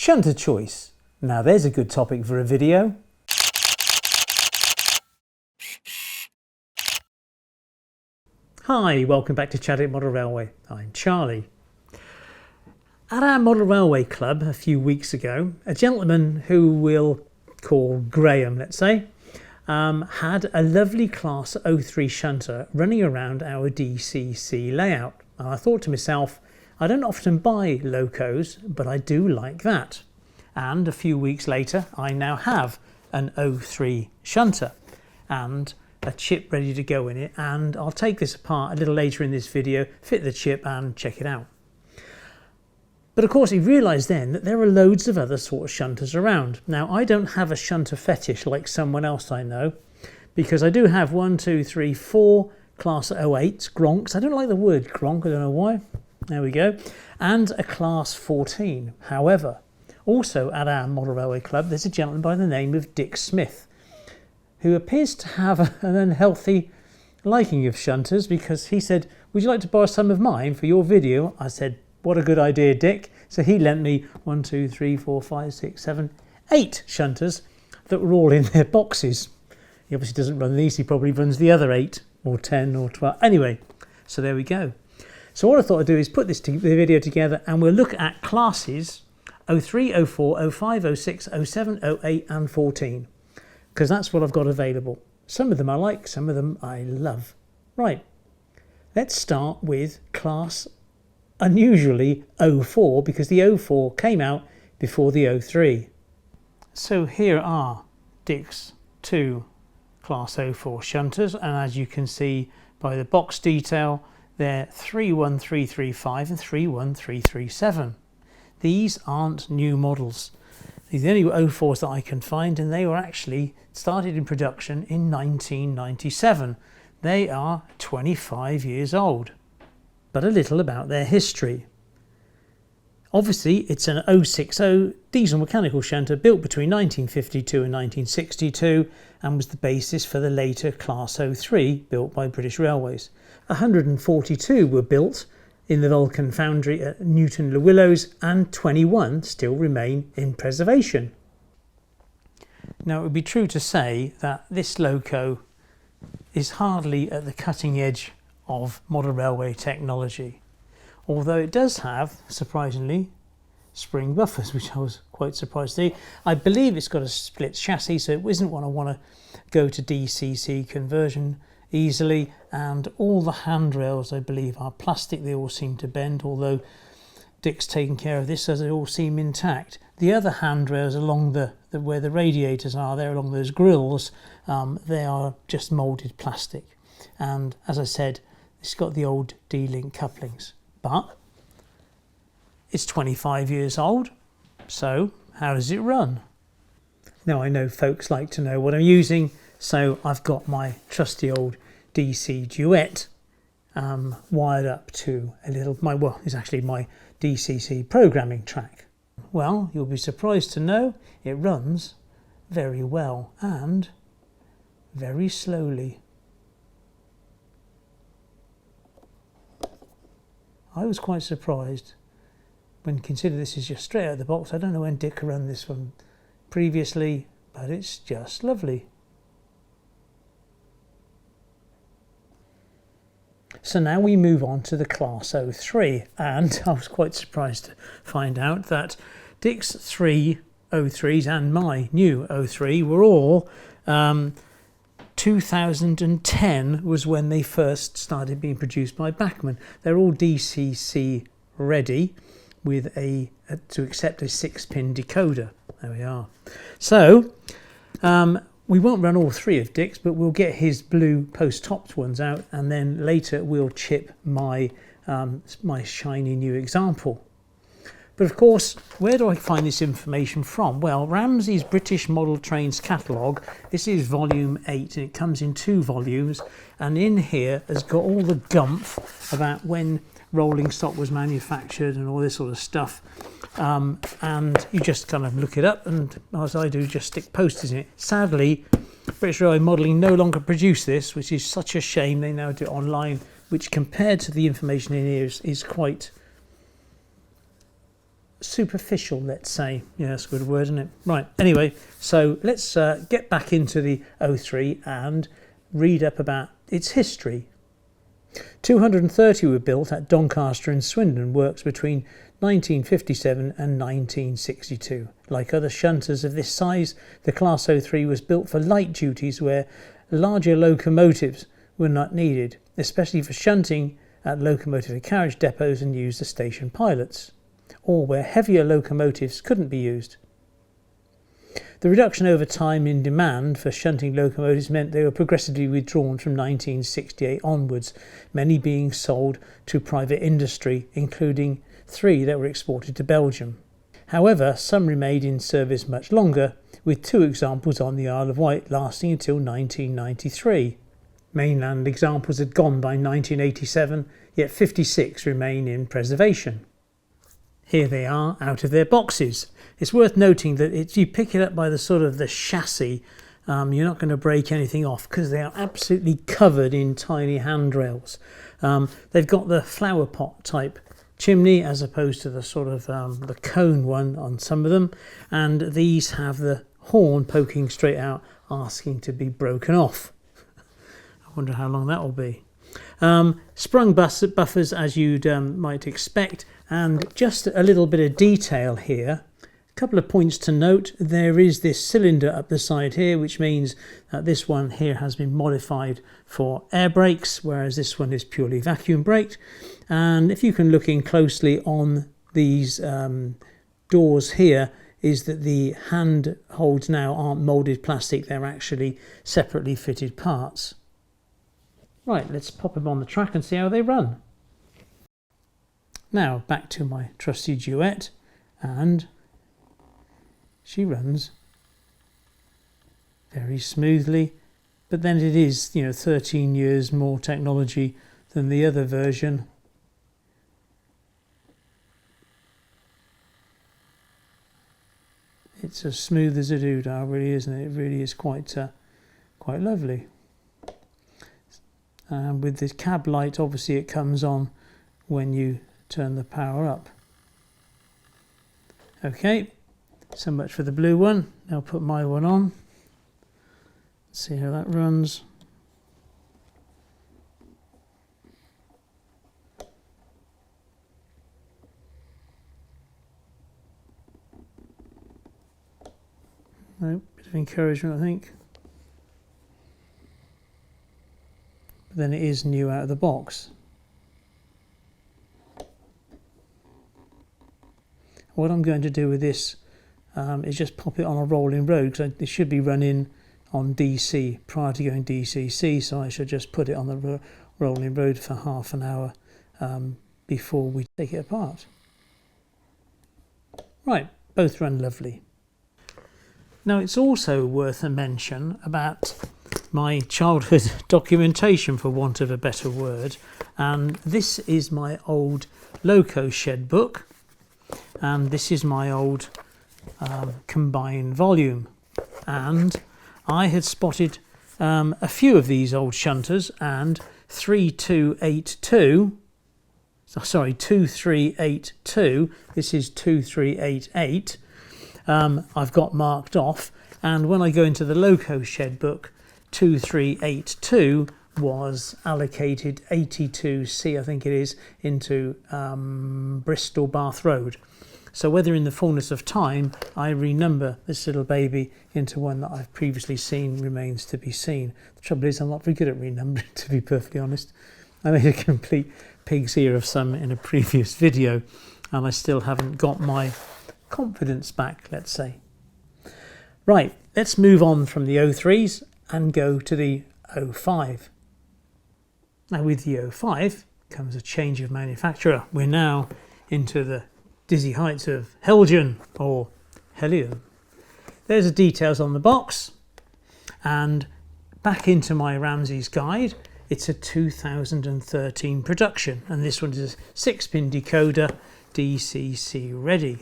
Shunter choice. Now there's a good topic for a video. Hi, welcome back to Chadwick Model Railway. I'm Charlie. At our Model Railway Club a few weeks ago, a gentleman who we'll call Graham, let's say, had a lovely Class 03 shunter running around our DCC layout. And I thought to myself, I don't often buy locos, but I do like that. And a few weeks later, I now have an 03 shunter and a chip ready to go in it, and I'll take this apart a little later in this video, fit the chip and check it out. But of course he realised then that there are loads of other sort of shunters around. Now I don't have a shunter fetish like someone else I know, because I do have 4 Class 08s, Gronks. I don't like the word Gronk, I don't know why. There we go. And a Class 14. However, also at our Model Railway Club there's a gentleman by the name of Dick Smith, who appears to have an unhealthy liking of shunters, because he said, would you like to borrow some of mine for your video? I said, what a good idea, Dick. So he lent me 8 shunters that were all in their boxes. He obviously doesn't run these, he probably runs the other 8 or 10 or 12. Anyway, so there we go. So what I thought I'd do is put the video together and we'll look at classes 03, 04, 05, 06, 07, 08 and 14. Because that's what I've got available. Some of them I like, some of them I love. Right, let's start with class unusually 04, because the 04 came out before the 03. So here are Dick's 2 class 04 shunters, and as you can see by the box detail, they're 31335 and 31337. These aren't new models. These are the only 04s that I can find, and they were actually started in production in 1997. They are 25 years old. But a little about their history. Obviously, it's an 060 diesel mechanical shunter built between 1952 and 1962 and was the basis for the later Class 03 built by British Railways. 142 were built in the Vulcan foundry at Newton Le Willows, and 21 still remain in preservation. Now it would be true to say that this loco is hardly at the cutting edge of model railway technology, although it does have, surprisingly, spring buffers, which I was quite surprised to see. I believe it's got a split chassis, so it isn't one I want to go to DCC conversion easily, and all the handrails I believe are plastic. They all seem to bend, although Dick's taken care of this as they all seem intact. The other handrails along the where the radiators are there, along those grills, they are just moulded plastic, and as I said, it's got the old D-link couplings, but it's 25 years old, so how does it run? Now I know folks like to know what I'm using, so I've got my trusty old DC Duet wired up to it's actually my DCC programming track. Well, you'll be surprised to know it runs very well and very slowly. I was quite surprised when consider this is just straight out of the box. I don't know when Dick ran this one previously, but it's just lovely. So now we move on to the Class 03, and I was quite surprised to find out that Dick's 3 03s and my new 03 were all 2010 was when they first started being produced by Bachmann. They're all DCC ready with to accept a 6-pin decoder. There we are. So we won't run all 3 of Dick's, but we'll get his blue post-topped ones out, and then later we'll chip my my shiny new example. But of course, where do I find this information from? Well, Ramsey's British Model Trains catalogue. This is volume 8, and it comes in 2 volumes, and in here has got all the gumph about when rolling stock was manufactured and all this sort of stuff, and you just kind of look it up, and as I do, just stick posters in it. Sadly, British Railway Modelling no longer produce this, which is such a shame. They now do it online, which compared to the information in here is quite superficial, let's say. Yeah, that's a good word, isn't it? Right, anyway, so let's get back into the 03 and read up about its history. 230 were built at Doncaster and Swindon works between 1957 and 1962. Like other shunters of this size, the Class 03 was built for light duties where larger locomotives were not needed, especially for shunting at locomotive and carriage depots and used as station pilots, or where heavier locomotives couldn't be used. The reduction over time in demand for shunting locomotives meant they were progressively withdrawn from 1968 onwards, many being sold to private industry, including 3 that were exported to Belgium. However, some remained in service much longer, with 2 examples on the Isle of Wight lasting until 1993. Mainland examples had gone by 1987, yet 56 remain in preservation. Here they are out of their boxes. It's worth noting that if you pick it up by the sort of the chassis, you're not going to break anything off because they are absolutely covered in tiny handrails. They've got the flower pot type chimney as opposed to the sort of the cone one on some of them, and these have the horn poking straight out asking to be broken off. I wonder how long that will be. Sprung buffers as you'd might expect, and just a little bit of detail here. A couple of points to note. There is this cylinder up the side here, which means that this one here has been modified for air brakes, whereas this one is purely vacuum braked. And if you can look in closely on these doors here, is that the handholds now aren't moulded plastic, they're actually separately fitted parts. Right, let's pop them on the track and see how they run. Now back to my trusty duet, and she runs very smoothly, but then it is, 13 years more technology than the other version. It's as smooth as a doodah, really, isn't it? It really is quite lovely. And with the cab light, obviously it comes on when you turn the power up. Okay, so much for the blue one. Now put my one on. Let's see how that runs. No, bit of encouragement, I think. But then it is new out of the box. What I'm going to do with this is just pop it on a rolling road, because it should be running on DC prior to going DCC, so I should just put it on the rolling road for half an hour before we take it apart. Right, both run lovely. Now it's also worth a mention about my childhood documentation, for want of a better word, and this is my old loco shed book, and this is my old combined volume, and I had spotted a few of these old shunters, and 2382, this is 2388, I've got marked off, and when I go into the loco shed book, 2382 was allocated 82C, I think it is, into Bristol Bath Road. So whether in the fullness of time I renumber this little baby into one that I've previously seen remains to be seen. The trouble is I'm not very good at renumbering, to be perfectly honest. I made a complete pig's ear of some in a previous video, and I still haven't got my confidence back, let's say. Right, let's move on from the 03s and go to the 05. Now with the 05 comes a change of manufacturer. We're now into the dizzy heights of Heljan or Heljan. There's the details on the box, and back into my Ramsey's guide. It's a 2013 production, and this one is a 6-pin decoder, DCC ready.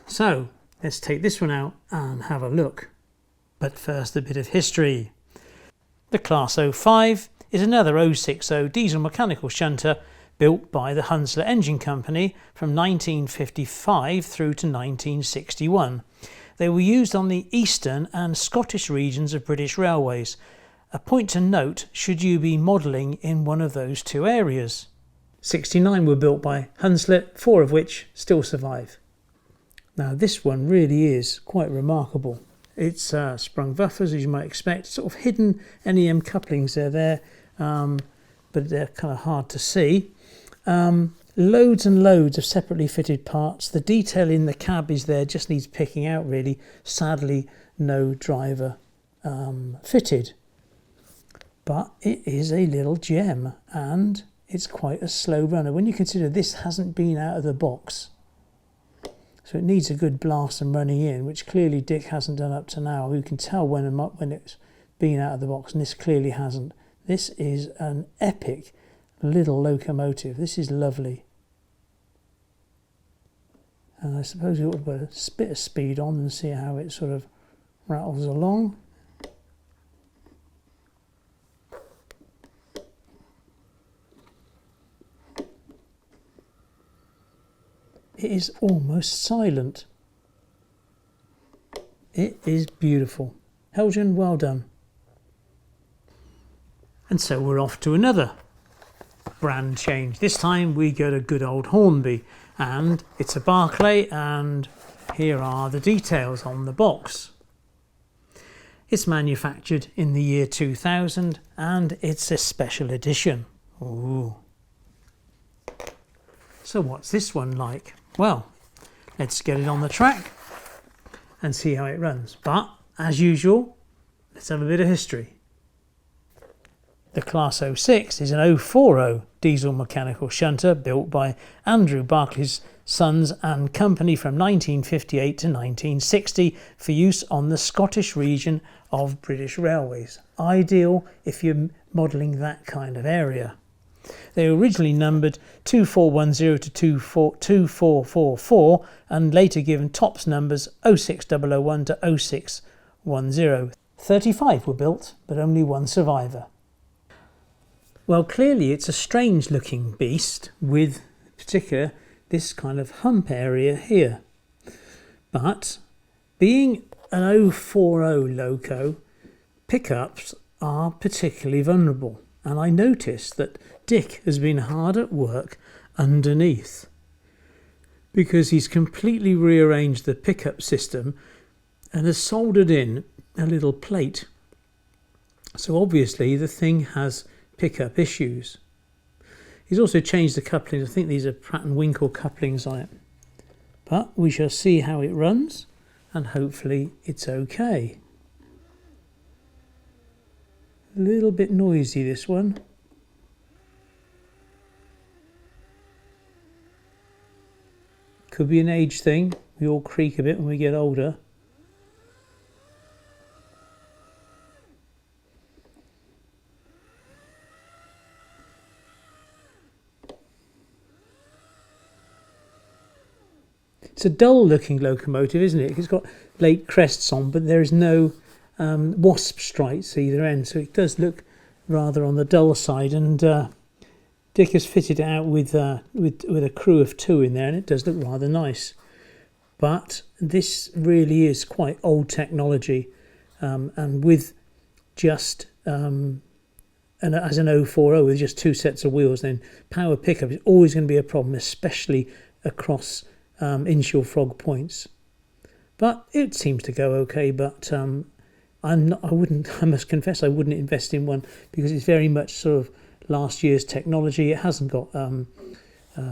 So let's take this one out and have a look. But first, a bit of history. The Class 05 is another 060 diesel mechanical shunter built by the Hunslet Engine Company from 1955 through to 1961. They were used on the eastern and Scottish regions of British Railways. A point to note should you be modelling in one of those two areas. 69 were built by Hunslet, 4 of which still survive. Now this one really is quite remarkable. It's sprung buffers, as you might expect, sort of hidden NEM couplings are there, but they're kind of hard to see. Loads and loads of separately fitted parts. The detail in the cab is there, just needs picking out really. Sadly, no driver fitted. But it is a little gem, and it's quite a slow runner when you consider this hasn't been out of the box. So it needs a good blast and running in, which clearly Dick hasn't done up to now. You can tell when it's been out of the box, and this clearly hasn't. This is an epic little locomotive. This is lovely. And I suppose we ought to put a bit of speed on and see how it sort of rattles along. It is almost silent. It is beautiful. Heljan, well done. And so we're off to another brand change. This time we go to good old Hornby, and it's a Barclay, and here are the details on the box. It's manufactured in the year 2000 and it's a special edition. Ooh. So what's this one like? Well, let's get it on the track and see how it runs. But as usual, let's have a bit of history. The Class 06 is an 040 diesel mechanical shunter built by Andrew Barclay's Sons and Company from 1958 to 1960 for use on the Scottish region of British Railways. Ideal if you're modelling that kind of area. They were originally numbered 2410 to 2444 and later given tops numbers 06001 to 0610. 35 were built, but only one survivor. Well, clearly it's a strange looking beast with particular this kind of hump area here. But being an 040 loco, pickups are particularly vulnerable. And I noticed that Dick has been hard at work underneath because he's completely rearranged the pickup system and has soldered in a little plate. So obviously the thing has pickup issues. He's also changed the couplings. I think these are Pratt & Winkle couplings on it. But we shall see how it runs and hopefully it's okay. A little bit noisy, this one. Could be an age thing. We all creak a bit when we get older. It's a dull looking locomotive, isn't it? It's got late crests on, but there is no wasp stripes either end, so it does look rather on the dull side. And Dick has fitted it out with a crew of 2 in there, and it does look rather nice. But this really is quite old technology, and with just and as an 040 with just 2 sets of wheels, then power pickup is always going to be a problem, especially across inshore frog points. But it seems to go okay. But I must confess I wouldn't invest in one because it's very much sort of last year's technology. It hasn't got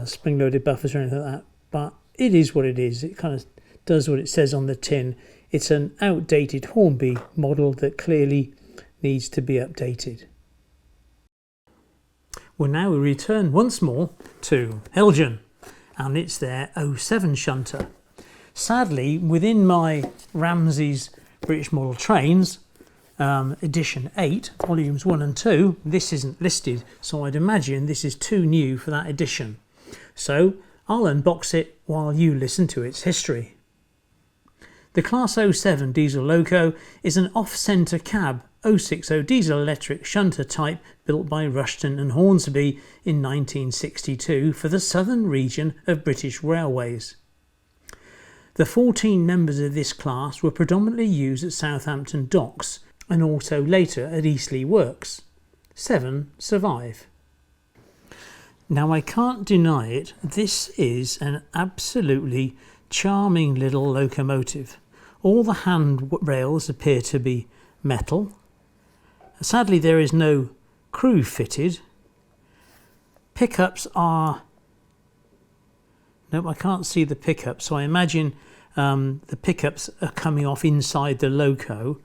spring-loaded buffers or anything like that. But it is what it is. It kind of does what it says on the tin. It's an outdated Hornby model that clearly needs to be updated. Well, now we return once more to Heljan, and it's their 07 shunter. Sadly, within my Ramsey's British Model Trains, edition 8, volumes 1 and 2, this isn't listed, so I'd imagine this is too new for that edition. So I'll unbox it while you listen to its history. The Class 07 diesel loco is an off-centre cab 060 diesel electric shunter type built by Rushton and Hornsby in 1962 for the southern region of British Railways. The 14 members of this class were predominantly used at Southampton Docks and also later at Eastleigh Works. 7 survive. Now I can't deny it, this is an absolutely charming little locomotive. All the handrails appear to be metal. Sadly there is no crew fitted. Pickups are... Nope, I can't see the pickups, so I imagine the pickups are coming off inside the loco.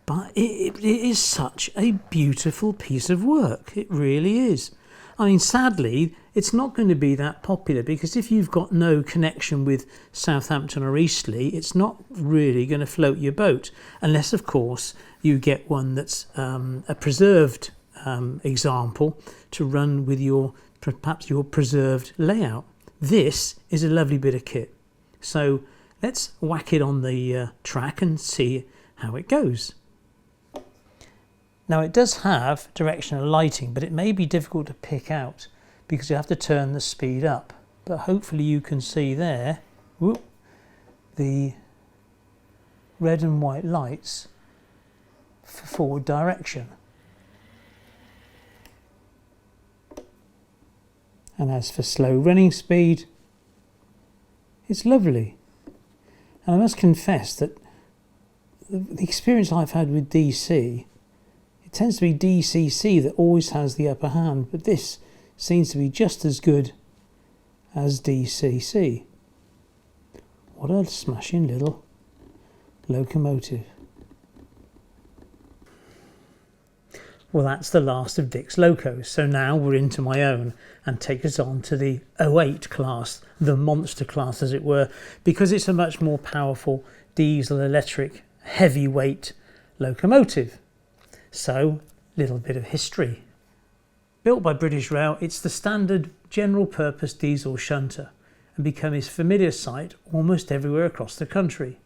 But it is such a beautiful piece of work, it really is. I mean, sadly, it's not going to be that popular because if you've got no connection with Southampton or Eastleigh, it's not really going to float your boat. Unless, of course, you get one that's a preserved example to run with perhaps your preserved layout. This is a lovely bit of kit. So let's whack it on the track and see how it goes. Now it does have directional lighting, but it may be difficult to pick out because you have to turn the speed up. But hopefully you can see there, whoop, the red and white lights for forward direction. And as for slow running speed, it's lovely. And I must confess that the experience I've had with DC, it tends to be DCC that always has the upper hand, but this seems to be just as good as DCC. What a smashing little locomotive. Well, that's the last of Dick's locos, so now we're into my own and take us on to the 08 class, the monster class as it were, because it's a much more powerful diesel electric heavyweight locomotive. So, little bit of history. Built by British Rail, it's the standard general purpose diesel shunter and become its familiar sight almost everywhere across the country.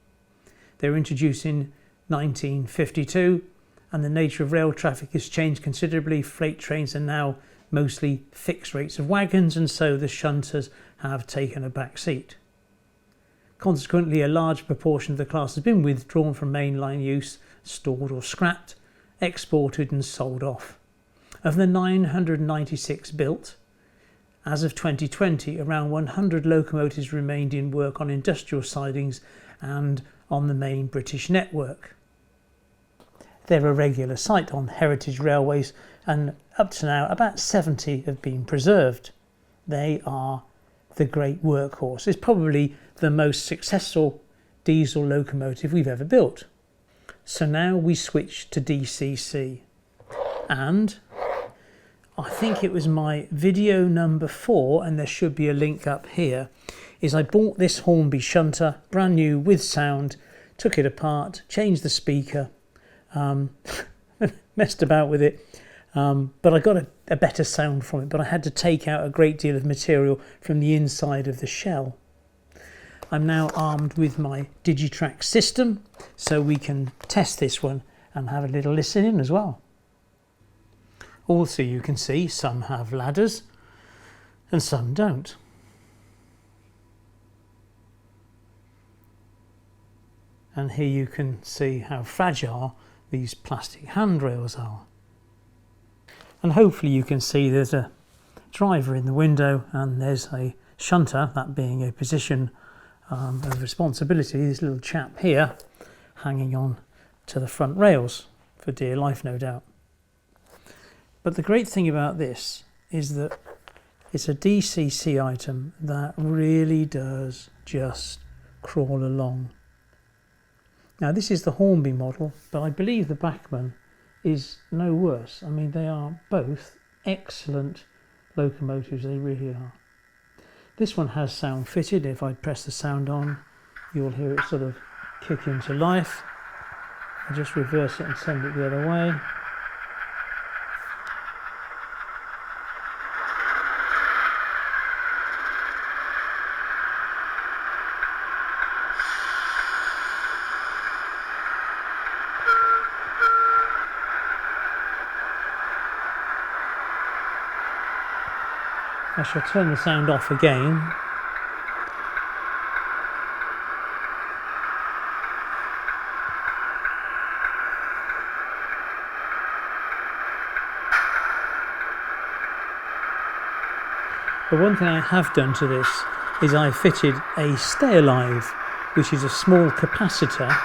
They were introduced in 1952 and the nature of rail traffic has changed considerably. Freight trains are now mostly fixed rates of wagons, and so the shunters have taken a back seat. Consequently, a large proportion of the class has been withdrawn from mainline use, stored or scrapped, exported and sold off. Of the 996 built, as of 2020, around 100 locomotives remained in work on industrial sidings and on the main British network. They're a regular sight on heritage railways, and up to now about 70 have been preserved. They are the great workhorse. It's probably the most successful diesel locomotive we've ever built. So now we switch to DCC, and I think it was my video number 4, and there should be a link up here, is I bought this Hornby shunter, brand new with sound, took it apart, changed the speaker, messed about with it, but I got a better sound from it, but I had to take out a great deal of material from the inside of the shell. I'm now armed with my Digitrack system, so we can test this one and have a little listen in as well. Also, you can see some have ladders and some don't. And here you can see how fragile these plastic handrails are. And hopefully you can see there's a driver in the window and there's a shunter, that being a position of responsibility, this little chap here hanging on to the front rails for dear life, no doubt. But the great thing about this is that it's a DCC item that really does just crawl along. Now this is the Hornby model, but I believe the Bachmann is no worse. I mean, they are both excellent locomotives, they really are. This one has sound fitted. If I press the sound on, you'll hear it sort of kick into life. I'll just reverse it and send it the other way. I shall turn the sound off again. But one thing I have done to this is I fitted a Stay Alive, which is a small capacitor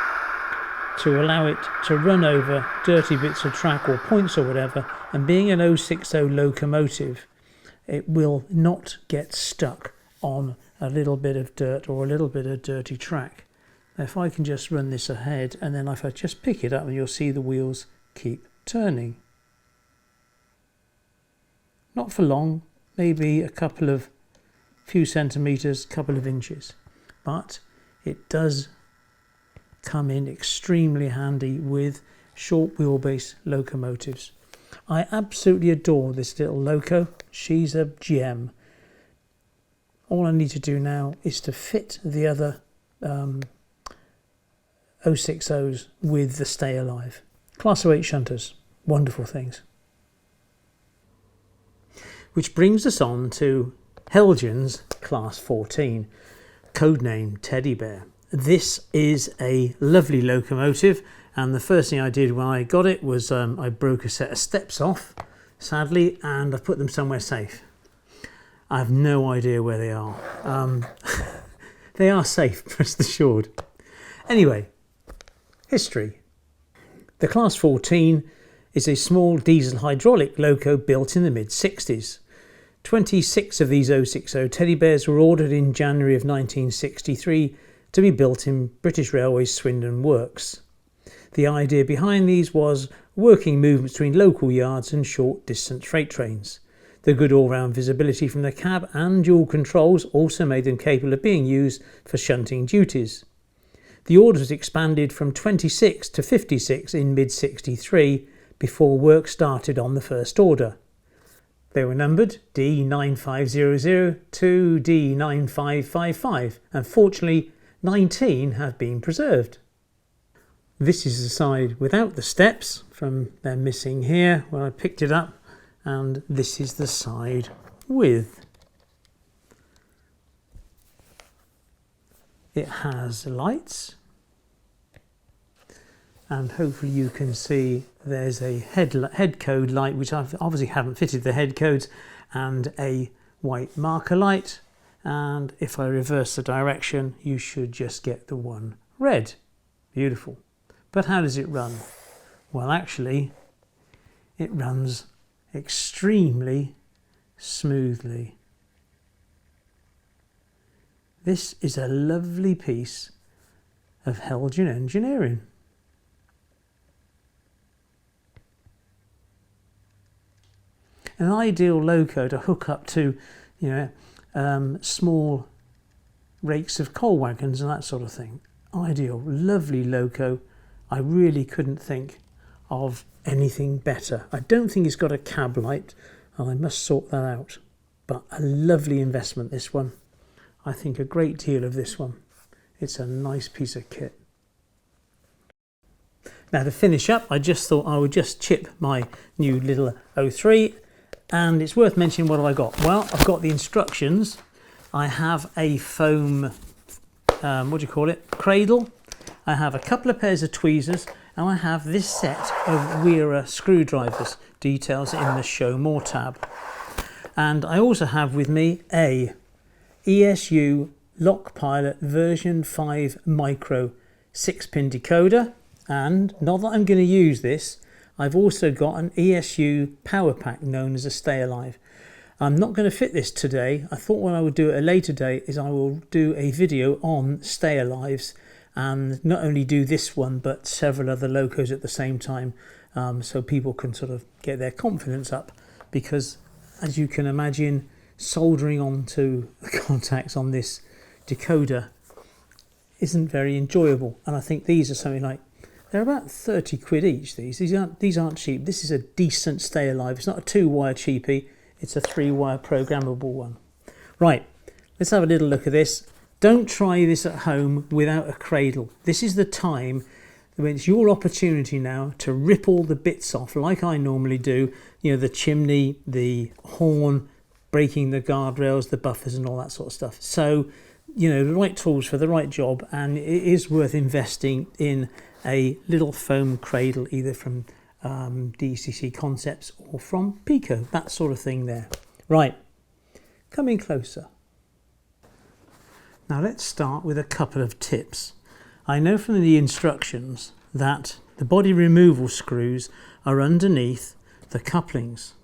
to allow it to run over dirty bits of track or points or whatever, and being an 060 locomotive, it will not get stuck on a little bit of dirt or a little bit of dirty track. Now if I can just run this ahead, and then if I just pick it up, you'll see the wheels keep turning. Not for long, maybe a few centimetres, couple of inches, but it does come in extremely handy with short wheelbase locomotives. I absolutely adore this little loco. She's a gem. All I need to do now is to fit the other 060s with the Stay Alive. Class 08 shunters, wonderful things. Which brings us on to Heljan's Class 14, codename Teddy Bear. This is a lovely locomotive, and the first thing I did when I got it was I broke a set of steps off, sadly, and I've put them somewhere safe. I have no idea where they are. They are safe, rest assured. Anyway, history. The Class 14 is a small diesel hydraulic loco built in the mid-60s. 26 of these 060 Teddy Bears were ordered in January of 1963 to be built in British Railways Swindon Works. The idea behind these was working movement between local yards and short distance freight trains. The good all-round visibility from the cab and dual controls also made them capable of being used for shunting duties. The order was expanded from 26 to 56 in mid-63 before work started on the first order. They were numbered D9500 to D9555, and fortunately 19 have been preserved. This is the side without the steps, from they're missing here where I picked it up, and this is the side with. It has lights, and hopefully you can see there's a head code light, which I obviously haven't fitted the head codes, and a white marker light, and if I reverse the direction you should just get the one red. Beautiful. But how does it run? Well, actually it runs extremely smoothly. This is a lovely piece of Heljan engineering. An ideal loco to hook up to, small rakes of coal wagons and that sort of thing. Ideal, lovely loco. I really couldn't think of anything better. I don't think it's got a cab light, and I must sort that out. But a lovely investment, this one. I think a great deal of this one. It's a nice piece of kit. Now to finish up, I just thought I would just chip my new little 03. And it's worth mentioning what have I got. Well, I've got the instructions. I have a foam, cradle. I have a couple of pairs of tweezers, and I have this set of Weir screwdrivers, details in the Show More tab. And I also have with me a ESU Lock Pilot version 5 micro 6-pin decoder, and not that I'm going to use this, I've also got an ESU power pack known as a Stay Alive. I'm not going to fit this today. I thought what I would do at a later date is I will do a video on Stay Alives, and not only do this one but several other locos at the same time, so people can sort of get their confidence up, because as you can imagine, soldering onto the contacts on this decoder isn't very enjoyable. And I think these are something like, they're about 30 quid each. These aren't cheap. This is a decent Stay Alive. It's not a 2-wire cheapie, it's a 3-wire programmable one. Right, let's have a little look at this. Don't try this at home without a cradle. This is the time when it's your opportunity now to rip all the bits off like I normally do. You know, the chimney, the horn, breaking the guardrails, the buffers and all that sort of stuff. So, you know, the right tools for the right job, and it is worth investing in a little foam cradle, either from DCC Concepts or from Pico, that sort of thing there. Right, coming closer. Now let's start with a couple of tips. I know from the instructions that the body removal screws are underneath the couplings.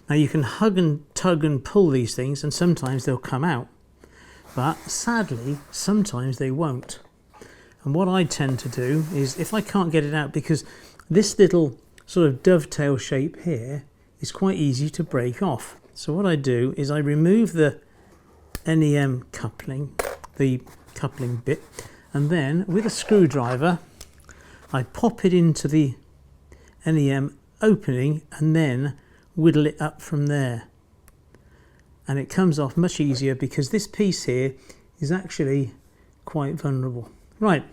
Now you can hug and tug and pull these things, and sometimes they'll come out, but sadly sometimes they won't. And what I tend to do is, if I can't get it out, because this little sort of dovetail shape here is quite easy to break off. So what I do is I remove the NEM coupling, the coupling bit, and then with a screwdriver I pop it into the NEM opening and then whittle it up from there. And it comes off much easier because this piece here is actually quite vulnerable. Right,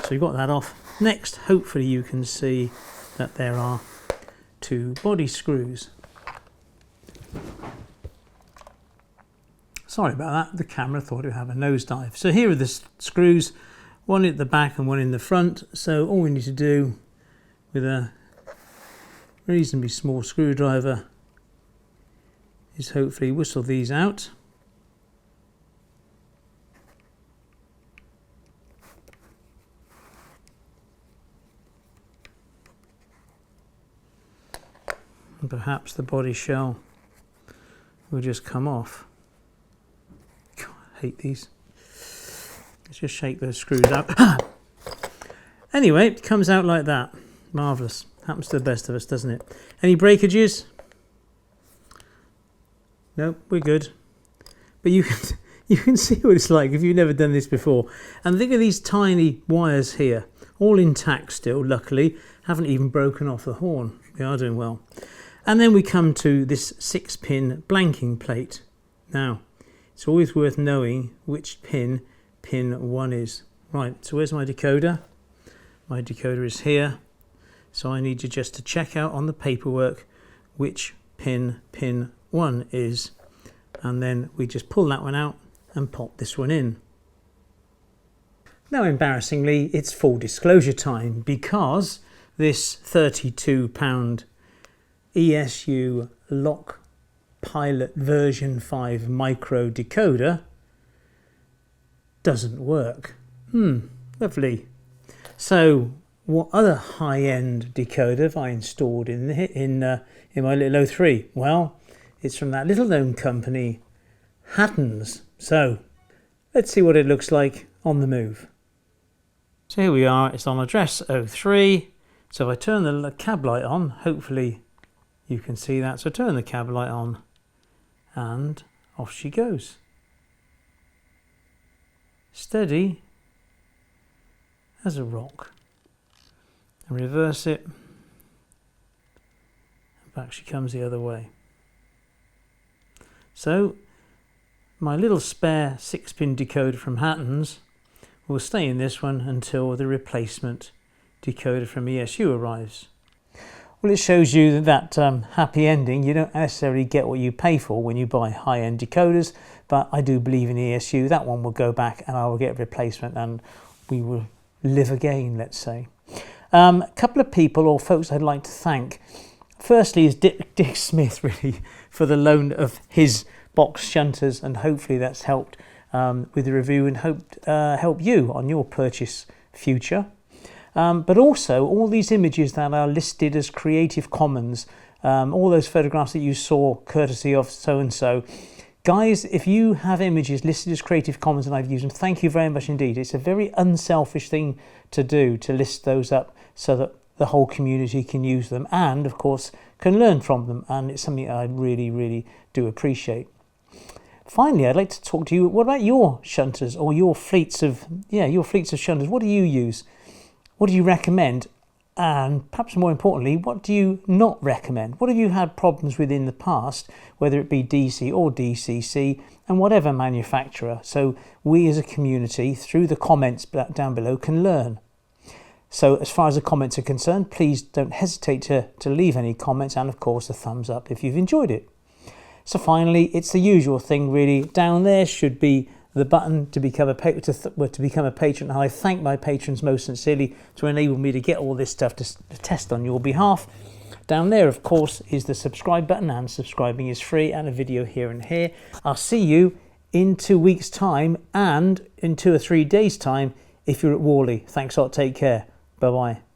so you've got that off. Next, hopefully you can see that there are two body screws. Sorry about that, the camera thought it would have a nosedive. So here are the screws, one at the back and one in the front. So all we need to do with a reasonably small screwdriver is hopefully whistle these out. And perhaps the body shell will just come off. God, I hate these. Let's just shake those screws out. Anyway, it comes out like that. Marvellous. Happens to the best of us, doesn't it? Any breakages? No, we're good. But you can see what it's like if you've never done this before. And think of these tiny wires here, all intact still, luckily. Haven't even broken off the horn. We are doing well. And then we come to this 6-pin blanking plate. Now, it's always worth knowing which pin 1 is. Right, so where's my decoder? My decoder is here. So I need you just to check out on the paperwork which pin 1 is. And then we just pull that one out and pop this one in. Now, embarrassingly, it's full disclosure time, because this £32 ESU Lock Pilot version 5 micro decoder doesn't work. Lovely. So what other high-end decoder have I installed in my little 03? Well, it's from that little known company, Hatton's. So let's see what it looks like on the move. So here we are, it's on address 03. So if I turn the cab light on, hopefully you can see that. So turn the cab light on and off she goes. Steady as a rock. And reverse it. And back she comes the other way. So my little spare 6-pin decoder from Hatton's will stay in this one until the replacement decoder from ESU arrives. Well, it shows you that happy ending. You don't necessarily get what you pay for when you buy high-end decoders, but I do believe in ESU. That one will go back and I will get a replacement and we will live again, let's say. A couple of people or folks I'd like to thank. Firstly is Dick Smith, really, for the loan of his box shunters, and hopefully that's helped with the review and help you on your purchase future. But also all these images that are listed as Creative Commons, all those photographs that you saw courtesy of so-and-so. Guys, if you have images listed as Creative Commons and I've used them, thank you very much indeed. It's a very unselfish thing to do, to list those up so that the whole community can use them and, of course, can learn from them. And it's something I really, really do appreciate. Finally, I'd like to talk to you. What about your shunters or your fleets of shunters? What do you use? What do you recommend? And perhaps more importantly, what do you not recommend? What have you had problems with in the past, whether it be DC or DCC and whatever manufacturer? So we as a community, through the comments down below, can learn. So as far as the comments are concerned, please don't hesitate to leave any comments and of course a thumbs up if you've enjoyed it. So finally, it's the usual thing really. Down there should be the button to become a patron. And I thank my patrons most sincerely to enable me to get all this stuff to test on your behalf. Down there, of course, is the subscribe button, and subscribing is free, and a video here and here. I'll see you in 2 weeks' time and in 2 or 3 days' time if you're at Worley. Thanks a lot. Take care. Bye-bye.